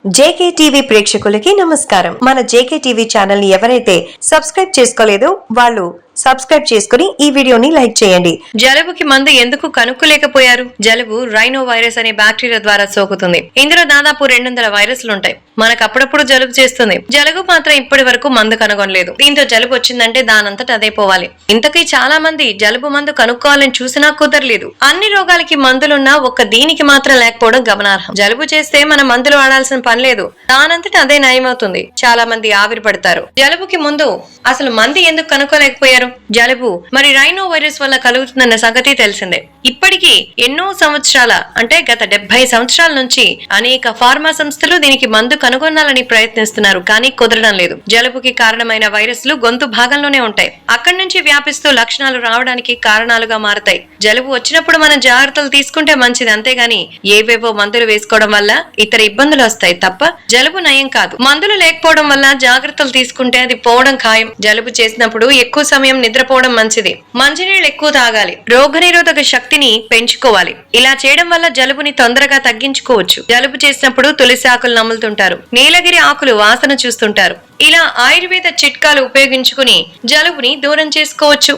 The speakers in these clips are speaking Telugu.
జేకే టీవీ ప్రేక్షకులకి నమస్కారం. మన జేకే టీవీ ఛానల్ ని ఎవరైతే సబ్స్క్రైబ్ చేసుకోలేదో వాళ్ళు సబ్స్క్రైబ్ చేసుకుని ఈ వీడియోని లైక్ చేయండి. జలుబుకి మందు ఎందుకు కనుక్కోలేకపోయారు? జలుబు రైనో వైరస్ అనే బ్యాక్టీరియా ద్వారా సోకుతుంది. ఇందులో దాదాపు 200 వైరస్లు ఉంటాయి. మనకు అప్పుడప్పుడు జలుబు చేస్తుంది. జలుబు మాత్రం ఇప్పటి వరకు మందు కనుగొనలేదు. దీంతో జలుబు వచ్చిందంటే దానంతట అదే పోవాలి. ఇంతకీ చాలా మంది జలుబు మందు కనుక్కోవాలని చూసినా కుదరలేదు. అన్ని రోగాలకి మందులున్నా ఒక్క దీనికి మాత్రం లేకపోవడం గమనార్హం. జలుబు చేస్తే మనం మందులు వాడాల్సిన పని లేదు, దానంతట అదే నయమవుతుంది. చాలా మంది ఆవిరి పడతారు. జలుబుకి ముందు అసలు మంది ఎందుకు కనుక్కోలేకపోయారు? జలుబు మరి రైనో వైరస్ వల్ల కలుగుతుందన్న సంగతి తెలిసిందే. ఇప్పటికీ ఎన్నో సంవత్సరాల అంటే గత 70 సంవత్సరాల నుంచి అనేక ఫార్మా సంస్థలు దీనికి మందు కనుగొనాలని ప్రయత్నిస్తున్నారు, కానీ కుదరడం లేదు. జలుబుకి కారణమైన వైరస్లు గొంతు భాగంలోనే ఉంటాయి. అక్కడి నుంచి వ్యాపిస్తూ లక్షణాలు రావడానికి కారణాలుగా మారతాయి. జలుబు వచ్చినప్పుడు మనం జాగ్రత్తలు తీసుకుంటే మంచిది, అంతేగాని ఏవేవో మందులు వేసుకోవడం వల్ల ఇతర ఇబ్బందులు వస్తాయి తప్ప జలుబు నయం కాదు. మందులు లేకపోవడం వల్ల జాగ్రత్తలు తీసుకుంటే అది పోవడం ఖాయం. జలుబు చేసినప్పుడు ఎక్కువ సమయం నిద్రపోవడం మంచిది. మంచినీళ్ళు ఎక్కువ తాగాలి. రోగనిరోధక శక్తిని పెంచుకోవాలి. ఇలా చేయడం వల్ల జలుబుని తొందరగా తగ్గించుకోవచ్చు. జలుబు చేసినప్పుడు తులసి ఆకులు నములుతుంటారు, నీలగిరి ఆకులు వాసన చూస్తుంటారు. ఇలా ఆయుర్వేద చిట్కాలు ఉపయోగించుకుని జలుబుని దూరం చేసుకోవచ్చు.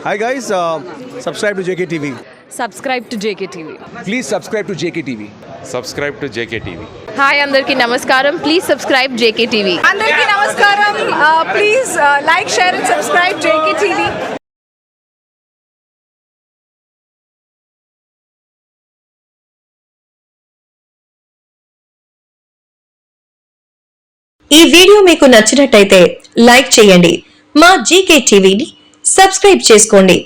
Hi guys, subscribe to JKTV. Subscribe to JKTV. Please subscribe to JKTV. Subscribe to JKTV. Hi అందరికీ నమస్కారం. Please subscribe JKTV. అందరికీ నమస్కారం. Please like, share and subscribe JKTV. ఈ వీడియో మీకు నచ్చినట్టయితే లైక్ చేయండి. మా జీకే టీవీని సబ్స్క్రైబ్ చేసుకోండి.